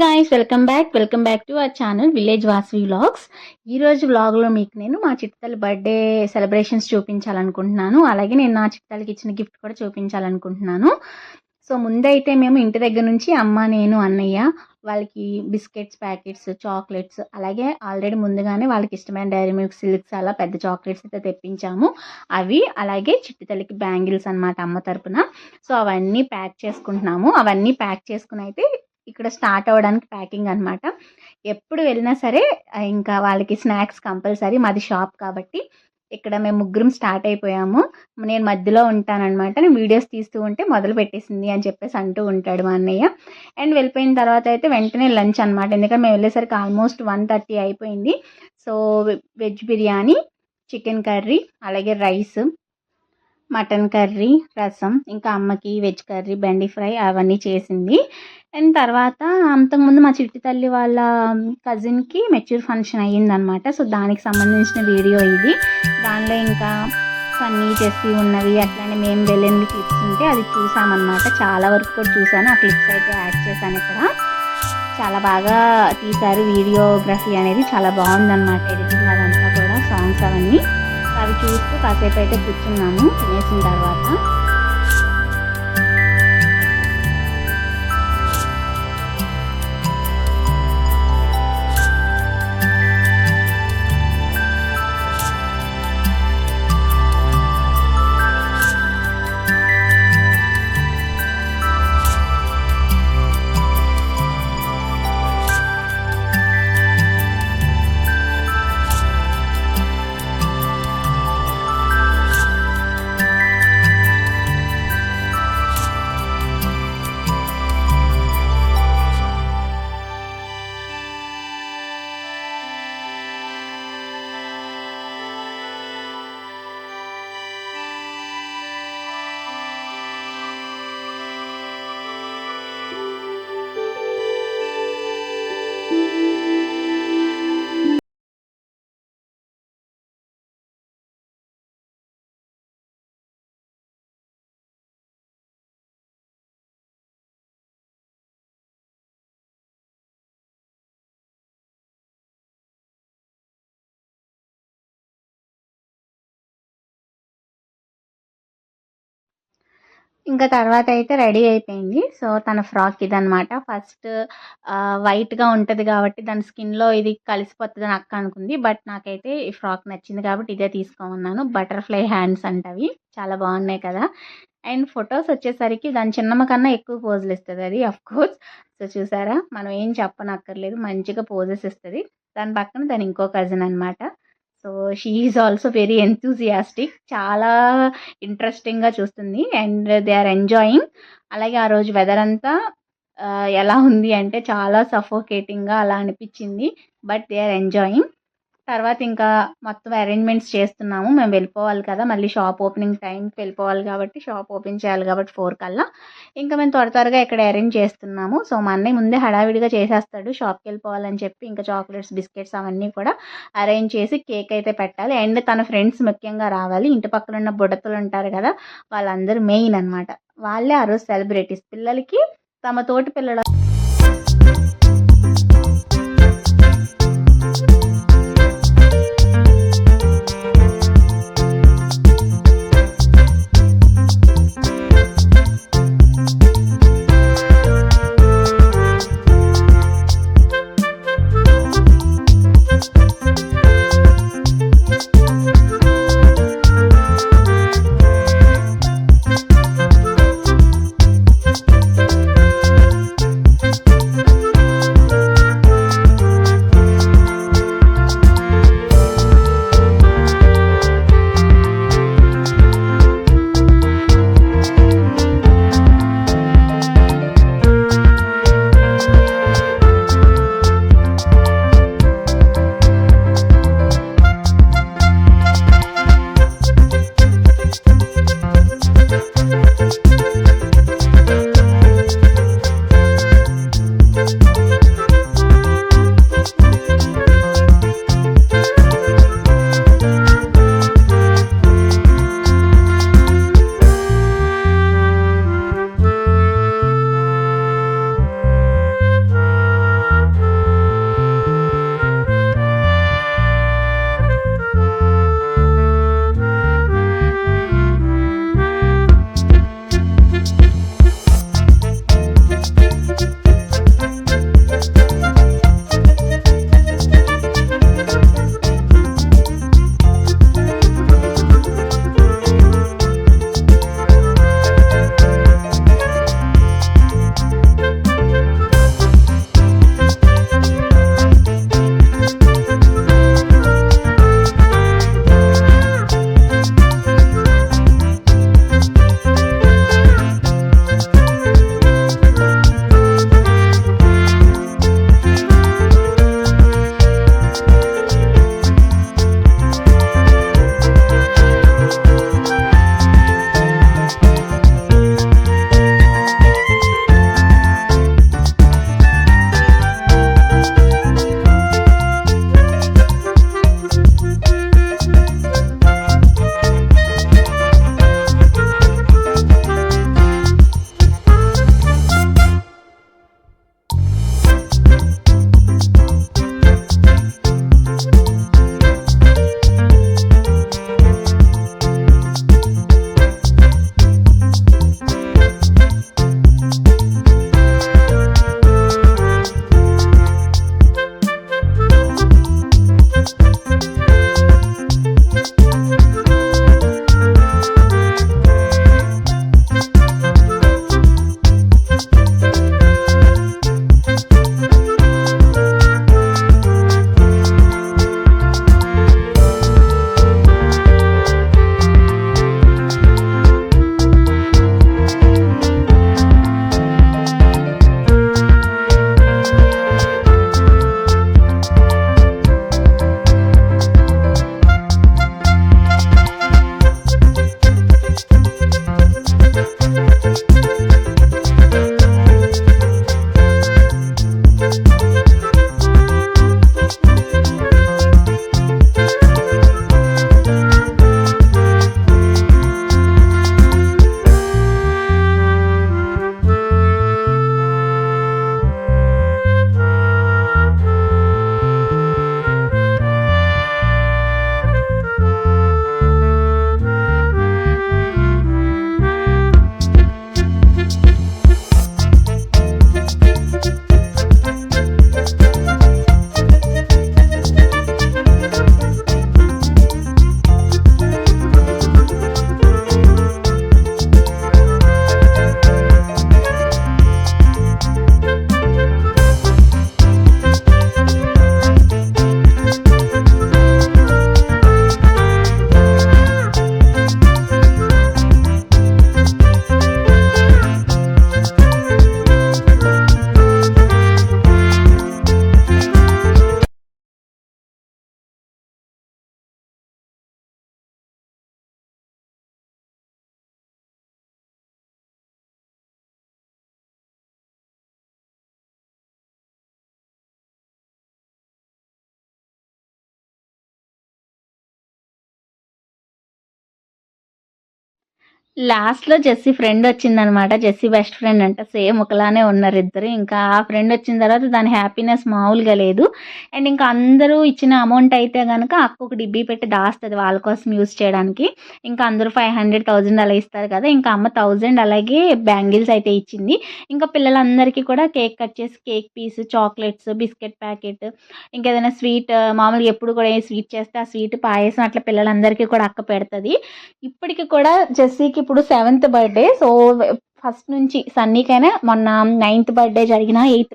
Guys, welcome back to our channel village Vasavi vlogs. ఈరోజు వ్లాగ్లో మీకు నేను మా చిట్తల్లి బర్త్డే సెలబ్రేషన్స్ చూపించాలనుకుంటున్నాను. అలాగే నేను నా చిట్తల్లికి ఇచ్చిన గిఫ్ట్ కూడా చూపించాలనుకుంటున్నాను. సో ముందైతే మేము ఇంటి దగ్గర నుంచి అమ్మ, నేను, అన్నయ్య వాళ్ళకి బిస్కెట్స్ ప్యాకెట్స్, చాక్లెట్స్, అలాగే ఆల్రెడీ ముందుగానే వాళ్ళకి ఇష్టమైన డైరీ మిల్క్, సిల్క్స్ అలా పెద్ద చాక్లెట్స్ అయితే తెప్పించాము. అవి అలాగే చిట్టి తల్లికి బ్యాంగిల్స్ అనమాట అమ్మ తరపున. సో అవన్నీ ప్యాక్ చేసుకుంటున్నాము. అవన్నీ ప్యాక్ చేసుకుని అయితే ఇక్కడ స్టార్ట్ అవ్వడానికి ప్యాకింగ్ అనమాట. ఎప్పుడు వెళ్ళినా సరే ఇంకా వాళ్ళకి స్నాక్స్ కంపల్సరీ. మాది షాప్ కాబట్టి ఇక్కడ మేము ముగ్గురం స్టార్ట్ అయిపోయాము. నేను మధ్యలో ఉంటానన్నమాట. నేను వీడియోస్ తీస్తూ ఉంటే మొదలు పెట్టేసింది అని చెప్పేసి అంటూ ఉంటాడు మా అన్నయ్య. అండ్ వెళ్ళిపోయిన తర్వాత అయితే వెంటనే లంచ్ అనమాట. ఎందుకంటే మేము వెళ్ళేసరికి ఆల్మోస్ట్ 1:30 అయిపోయింది. So veg biryani, chicken curry, అలాగే రైస్, మటన్ కర్రీ, రసం, ఇంకా అమ్మకి వెజ్ కర్రీ, బెండి ఫ్రై అవన్నీ చేసింది. అండ్ తర్వాత అంతకుముందు మా చిట్టి తల్లి వాళ్ళ కజిన్కి మెచ్యూర్ ఫంక్షన్ అయ్యిందనమాట. సో దానికి సంబంధించిన వీడియో ఇది. దానిలో ఇంకా ఫన్నీ చేసి ఉన్నవి అట్లానే మేము వెళ్ళిన క్లిప్స్ ఉంటే అది చూసామన్నమాట. చాలా వరకు కూడా చూసాను. ఆ క్లిప్స్ అయితే యాడ్ చేశాను ఇక్కడ. చాలా బాగా తీశారు. వీడియోగ్రఫీ అనేది చాలా బాగుందన్నమాట. ఎడిటింగ్ అదంతా కూడా, సాంగ్స్ అవన్నీ. అవి చూస్తూ కాసేపు అయితే కూర్చున్నాము తినేసిన తర్వాత. ఇంకా తర్వాత అయితే రెడీ అయిపోయింది. సో తన ఫ్రాక్ ఇదనమాట. ఫస్ట్ వైట్గా ఉంటుంది కాబట్టి దాని స్కిన్లో ఇది కలిసిపోతుందని అక్క అనుకుంది. బట్ నాకైతే ఈ ఫ్రాక్ నచ్చింది కాబట్టి ఇదే తీసుకోమన్నాను. బటర్ఫ్లై హ్యాండ్స్ అంటవి చాలా బాగున్నాయి కదా. అండ్ ఫొటోస్ వచ్చేసరికి దాని చిన్నమ్మ కన్నా ఎక్కువ పోజులు ఇస్తుంది అది, కోర్స్. సో చూసారా, మనం ఏం చెప్పనక్కర్లేదు, మంచిగా పోజెస్ ఇస్తుంది. దాని పక్కన దాని ఇంకో కజిన్ అనమాట. So she is also very enthusiastic. చాలా ఇంట్రెస్టింగ్గా చూస్తుంది. And they are enjoying. అలాగే ఆ రోజు వెదర్ అంతా ఎలా ఉంది అంటే చాలా సఫోకేటింగ్గా అలా అనిపించింది. But they are enjoying. తర్వాత ఇంకా మొత్తం అరేంజ్మెంట్స్ చేస్తున్నాము. మేము వెళ్ళిపోవాలి కదా, మళ్ళీ షాప్ ఓపెనింగ్ టైంకి వెళ్ళిపోవాలి కాబట్టి, షాప్ ఓపెన్ చేయాలి కాబట్టి 4 కల్లా. ఇంకా మేము త్వరగా ఇక్కడ అరేంజ్ చేస్తున్నాము. సో మా అన్నయ్య ముందే హడావిడిగా చేసేస్తాడు షాప్కి వెళ్ళిపోవాలని చెప్పి. ఇంకా చాక్లెట్స్, బిస్కెట్స్ అవన్నీ కూడా అరేంజ్ చేసి కేక్ అయితే పెట్టాలి. అండ్ తన ఫ్రెండ్స్ ముఖ్యంగా రావాలి. ఇంటి పక్కన ఉన్న బుడతలు ఉంటారు కదా, వాళ్ళందరూ మెయిన్ అనమాట. వాళ్ళే ఆ రోజు సెలబ్రిటీస్. పిల్లలకి తమ తోటి పిల్లల లాస్ట్‌లో జెస్సీ ఫ్రెండ్ వచ్చిందనమాట. జెస్సీ బెస్ట్ ఫ్రెండ్ అంట. సేమ్ ఒకలానే ఉన్నారు ఇద్దరు. ఇంకా ఆ ఫ్రెండ్ వచ్చిన తర్వాత దాని హ్యాపీనెస్ మామూలుగా లేదు. అండ్ ఇంకా అందరూ ఇచ్చిన అమౌంట్ అయితే గనక అక్క ఒక డిబ్బీ పెట్టి దాస్తది వాళ్ళ కోసం యూజ్ చేయడానికి. ఇంకా అందరూ 500, 1000 అలా ఇస్తారు కదా! ఇంకా అమ్మ 1000 అలాగే బ్యాంగిల్స్ అయితే ఇచ్చింది. ఇంకా పిల్లలందరికీ కూడా కేక్ కట్ చేసి cake piece, chocolates, biscuit packet ఇంకేదైనా స్వీట్ మామూలుగా ఎప్పుడు కూడా ఏ స్వీట్ చేస్తే ఆ స్వీట్, పాయసం అట్లా పిల్లలందరికీ కూడా అక్క పెడతది. ఇప్పటికి కూడా జెస్సీకి ఇప్పుడు 7th బర్త్‌డే. సో, ఫస్ట్ నుంచి సన్నీకైనా మొన్న 9th బర్త్‌డే జరిగిన, 8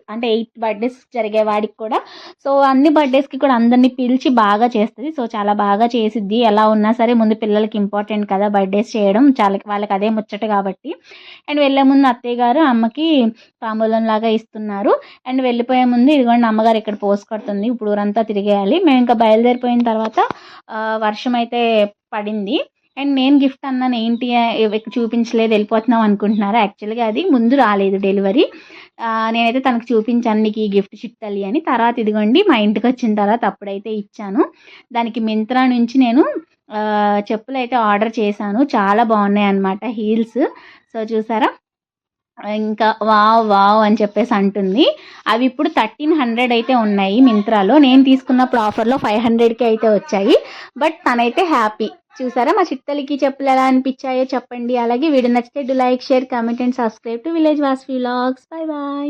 బర్త్‌డేస్ జరిగే వాడికి కూడా సో, అన్ని బర్త్‌డేస్‌కి కూడా అందరిని పిలిచి బాగా చేస్తది. సో, చాలా బాగా చేసిద్ది. ఎలా ఉన్నా సరే ముందు పిల్లలకి ఇంపార్టెంట్ కదా! బర్త్‌డేస్ చేయడం. వాళ్ళకి అదే ముచ్చట కాబట్టి. అండ్ వెళ్ళే ముందు అత్తయ్య గారు అమ్మకి తాంబూలంలాగా ఇస్తున్నారు. అండ్ వెళ్ళిపోయే ముందు ఇదిగోండి అమ్మగారు ఇక్కడ పోస్ కొడుతుంది. ఇప్పుడు ఊరంతా తిరిగేయాలి. మేము ఇంకా బయలుదేరిపోయిన తర్వాత వర్షం అయితే పడింది. అండ్ నేను గిఫ్ట్ అన్నాను ఏంటి ఇక్కడ చూపించలేదు వెళ్ళిపోతున్నాం అనుకుంటున్నారా? యాక్చువల్‌గా అది ముందు రాలేదు డెలివరీ. నేనైతే తనకు చూపించాను నీకు ఈ గిఫ్ట్ చిట్టలి అని. తర్వాత ఇదిగోండి మా ఇంటికొచ్చిన తర్వాత అప్పుడైతే ఇచ్చాను. దానికి మింత్రా నుంచి నేను చెప్పులైతే ఆర్డర్ చేశాను. చాలా బాగున్నాయన్నమాట హీల్స్. సో, చూసారా? ఇంకా వావ్! వావ్! అని చెప్పేసి అంటుంది. అవి ఇప్పుడు 1300 అయితే ఉన్నాయి మింత్రాలో. నేను తీసుకున్నప్పుడు ఆఫర్‌లో 500కి అయితే వచ్చాయి. బట్ తనైతే హ్యాపీ. చూసారా మా చిట్టలికి చెప్పులు ఎలా అనిపించాయో చెప్పండి. అలాగే వీడియో నచ్చితే do like, share, comment and subscribe to village Vasavi vlogs. By by.